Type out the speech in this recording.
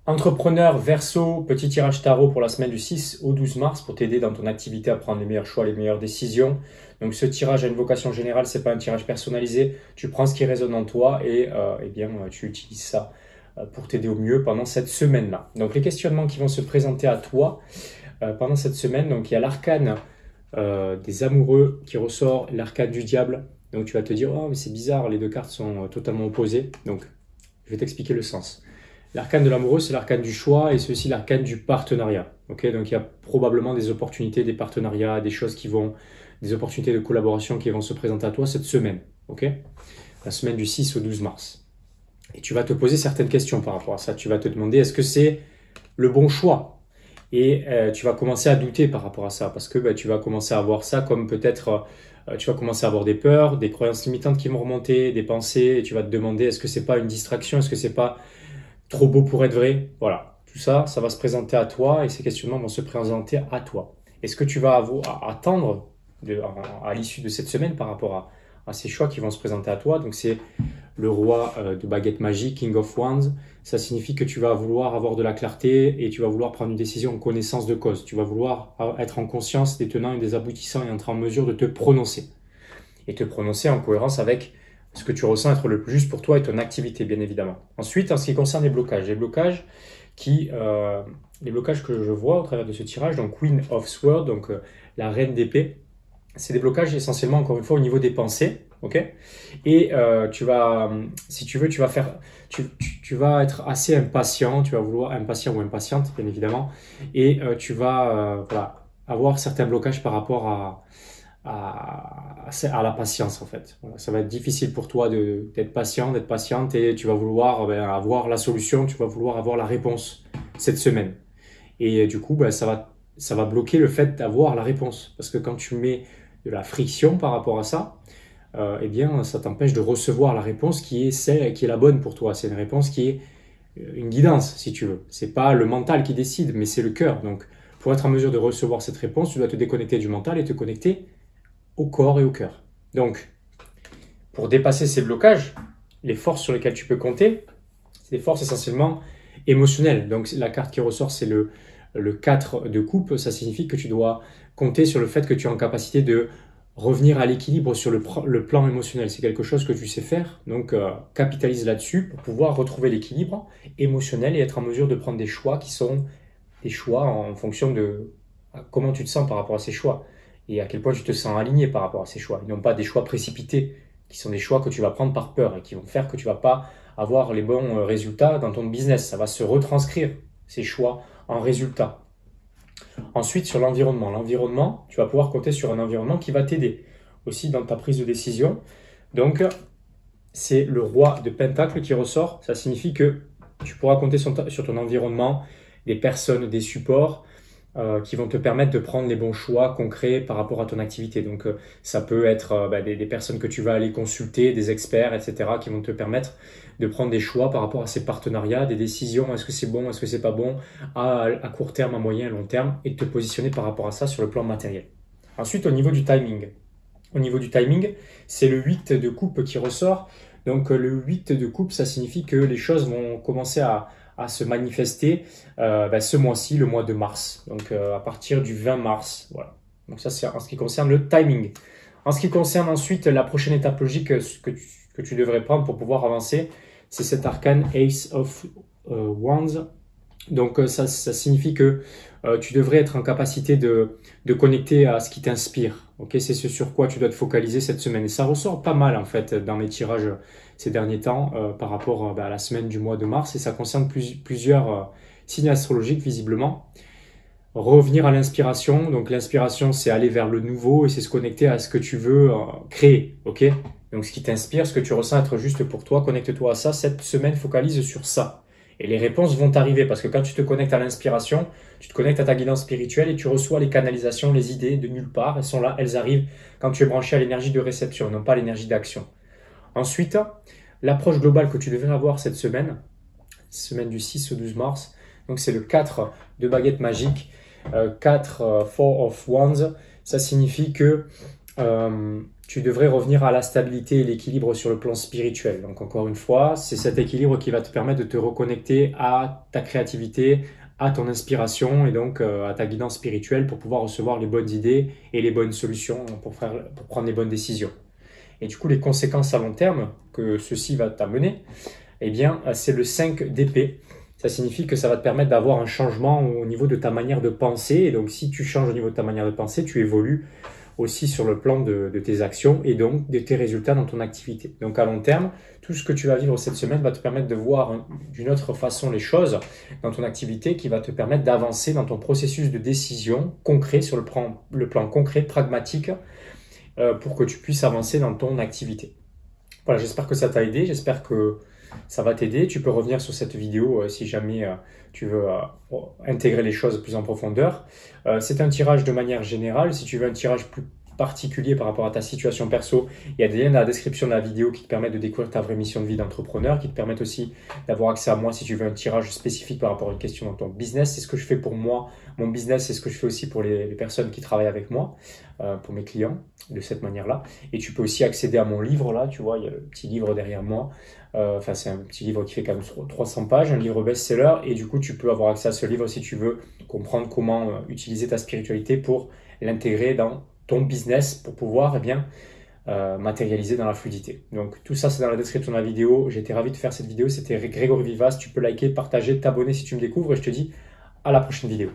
Entrepreneur Verseau, petit tirage tarot pour la semaine du 6 au 12 mars pour t'aider dans ton activité à prendre les meilleurs choix, les meilleures décisions. Donc ce tirage a une vocation générale, c'est pas un tirage personnalisé. Tu prends ce qui résonne en toi et tu utilises ça pour t'aider au mieux pendant cette semaine-là. Donc les questionnements qui vont se présenter à toi pendant cette semaine, donc il y a l'arcane des amoureux qui ressort, l'arcane du diable. Donc tu vas te dire, oh mais c'est bizarre, les deux cartes sont totalement opposées. Donc je vais t'expliquer le sens. L'arcane de l'amoureux, c'est l'arcane du choix et c'est aussi l'arcane du partenariat. Okay, donc il y a probablement des opportunités, des partenariats, des opportunités de collaboration qui vont se présenter à toi cette semaine. Okay, la semaine du 6 au 12 mars. Et tu vas te poser certaines questions par rapport à ça. Tu vas te demander, est-ce que c'est le bon choix? Et tu vas commencer à douter par rapport à ça parce que tu vas commencer à voir ça comme peut-être... tu vas commencer à avoir des peurs, des croyances limitantes qui vont remonter, des pensées, et tu vas te demander est-ce que c'est pas une distraction, est-ce que c'est pas trop beau pour être vrai? Voilà, tout ça, ça va se présenter à toi et ces questionnements vont se présenter à toi. Est-ce que tu vas attendre à l'issue de cette semaine par rapport à ces choix qui vont se présenter à toi? Donc c'est le roi de baguette magique, King of Wands. Ça signifie que tu vas vouloir avoir de la clarté et tu vas vouloir prendre une décision en connaissance de cause. Tu vas vouloir être en conscience des tenants et des aboutissants et être en mesure de te prononcer. Et te prononcer en cohérence avec ce que tu ressens être le plus juste pour toi et ton activité, bien évidemment. Ensuite, en ce qui concerne les blocages que je vois au travers de ce tirage, donc Queen of Swords, donc la reine d'épée, c'est des blocages essentiellement, encore une fois, au niveau des pensées, ok? Et si tu veux, tu vas être assez impatient, tu vas vouloir impatient ou impatiente, bien évidemment, et tu vas avoir certains blocages par rapport à la patience en fait. Voilà, ça va être difficile pour toi d'être patient, d'être patiente et tu vas vouloir avoir la solution, tu vas vouloir avoir la réponse cette semaine. Et du coup, ça va bloquer le fait d'avoir la réponse. Parce que quand tu mets de la friction par rapport à ça, ça t'empêche de recevoir la réponse qui est la bonne pour toi. C'est une réponse qui est une guidance, si tu veux. C'est pas le mental qui décide, mais c'est le cœur. Donc, pour être en mesure de recevoir cette réponse, tu dois te déconnecter du mental et te connecter au corps et au cœur. Donc, pour dépasser ces blocages, les forces sur lesquelles tu peux compter, c'est des forces essentiellement émotionnelles. Donc, la carte qui ressort, c'est le 4 de coupe. Ça signifie que tu dois compter sur le fait que tu es en capacité de revenir à l'équilibre sur le plan émotionnel. C'est quelque chose que tu sais faire. Donc, capitalise là-dessus pour pouvoir retrouver l'équilibre émotionnel et être en mesure de prendre des choix qui sont des choix en fonction de comment tu te sens par rapport à ces choix et à quel point tu te sens aligné par rapport à ces choix. Ils n'ont pas des choix précipités, qui sont des choix que tu vas prendre par peur et qui vont faire que tu ne vas pas avoir les bons résultats dans ton business. Ça va se retranscrire, ces choix, en résultats. Ensuite, sur l'environnement. L'environnement, tu vas pouvoir compter sur un environnement qui va t'aider aussi dans ta prise de décision. Donc, c'est le roi de Pentacle qui ressort. Ça signifie que tu pourras compter sur ton environnement, des personnes, des supports, qui vont te permettre de prendre les bons choix concrets par rapport à ton activité. Donc, ça peut être des personnes que tu vas aller consulter, des experts, etc., qui vont te permettre de prendre des choix par rapport à ces partenariats, des décisions, est-ce que c'est bon, est-ce que c'est pas bon, à court terme, à moyen, à long terme, et de te positionner par rapport à ça sur le plan matériel. Ensuite, au niveau du timing. Au niveau du timing, c'est le 8 de coupe qui ressort. Donc, le 8 de coupe, ça signifie que les choses vont commencer à se manifester ce mois-ci, le mois de mars. Donc, à partir du 20 mars. Voilà. Donc, ça, c'est en ce qui concerne le timing. En ce qui concerne ensuite la prochaine étape logique que tu devrais prendre pour pouvoir avancer, c'est cet arcane Ace of Wands. Donc, ça signifie que tu devrais être en capacité de connecter à ce qui t'inspire. Okay, c'est ce sur quoi tu dois te focaliser cette semaine. Et ça ressort pas mal, en fait, dans mes tirages ces derniers temps par rapport à la semaine du mois de mars. Et ça concerne plusieurs signes astrologiques, visiblement. Revenir à l'inspiration. Donc, l'inspiration, c'est aller vers le nouveau et c'est se connecter à ce que tu veux créer. Okay, donc, ce qui t'inspire, ce que tu ressens être juste pour toi, connecte-toi à ça. Cette semaine, focalise sur ça. Et les réponses vont arriver parce que quand tu te connectes à l'inspiration, tu te connectes à ta guidance spirituelle et tu reçois les canalisations, les idées de nulle part. Elles sont là, elles arrivent quand tu es branché à l'énergie de réception, non pas l'énergie d'action. Ensuite, l'approche globale que tu devrais avoir cette semaine du 6 au 12 mars, donc c'est le 4 de baguette magique, 4 Four of Wands. Ça signifie que tu devrais revenir à la stabilité et l'équilibre sur le plan spirituel. Donc encore une fois, c'est cet équilibre qui va te permettre de te reconnecter à ta créativité, à ton inspiration et donc à ta guidance spirituelle pour pouvoir recevoir les bonnes idées et les bonnes solutions pour prendre les bonnes décisions. Et du coup, les conséquences à long terme que ceci va t'amener, eh bien, c'est le 5 d'épée. Ça signifie que ça va te permettre d'avoir un changement au niveau de ta manière de penser. Et donc, si tu changes au niveau de ta manière de penser, tu évolues aussi sur le plan de tes actions et donc de tes résultats dans ton activité. Donc, à long terme, tout ce que tu vas vivre cette semaine va te permettre de voir d'une autre façon les choses dans ton activité qui va te permettre d'avancer dans ton processus de décision concret, sur le plan concret, pragmatique, pour que tu puisses avancer dans ton activité. Voilà, j'espère que ça t'a aidé, j'espère que ça va t'aider. Tu peux revenir sur cette vidéo si jamais tu veux intégrer les choses plus en profondeur. C'est un tirage de manière générale. Si tu veux un tirage plus particulier par rapport à ta situation perso, il y a des liens dans la description de la vidéo qui te permettent de découvrir ta vraie mission de vie d'entrepreneur, qui te permettent aussi d'avoir accès à moi si tu veux un tirage spécifique par rapport à une question dans ton business. C'est ce que je fais pour moi, mon business, c'est ce que je fais aussi pour les personnes qui travaillent avec moi, pour mes clients, de cette manière-là. Et tu peux aussi accéder à mon livre là, tu vois, il y a le petit livre derrière moi. Enfin, c'est un petit livre qui fait quand même 300 pages, un livre best-seller, et du coup, tu peux avoir accès à ce livre si tu veux comprendre comment utiliser ta spiritualité pour l'intégrer dans ton business pour pouvoir matérialiser dans la fluidité. Donc tout ça c'est dans la description de la vidéo. J'étais ravi de faire cette vidéo, c'était Grégory Vivas. Tu peux liker, partager, t'abonner si tu me découvres et je te dis à la prochaine vidéo.